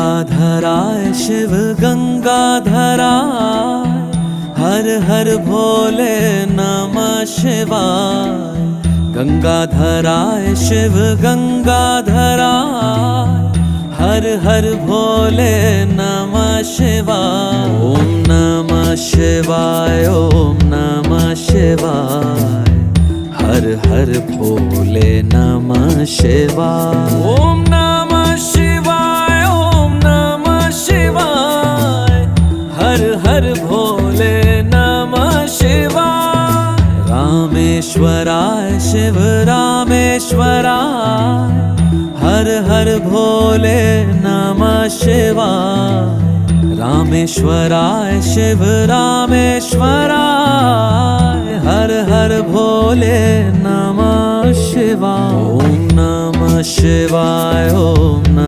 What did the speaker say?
गंगाधराय शिव गंगाधराय, हर हर भोले नमः शिवाय। गंगाधराय शिव गंगाधराय, हर हर भोले नमः शिवाय। ओम नमः शिवाय, ओम नमः शिवाय, हर हर भोले नमः शिवाय। ओम नमः शिवाय, ओम नमः शिवाय, हर हर भोले नमः शिवाय। रामेश्वराय शिव रामेश्वराय, हर हर भोले नमः शिवाय। रामेश्वराय शिव रामेश्वराय, हर हर भोले नमः शिवाय। ओम नमः शिवाय, ओम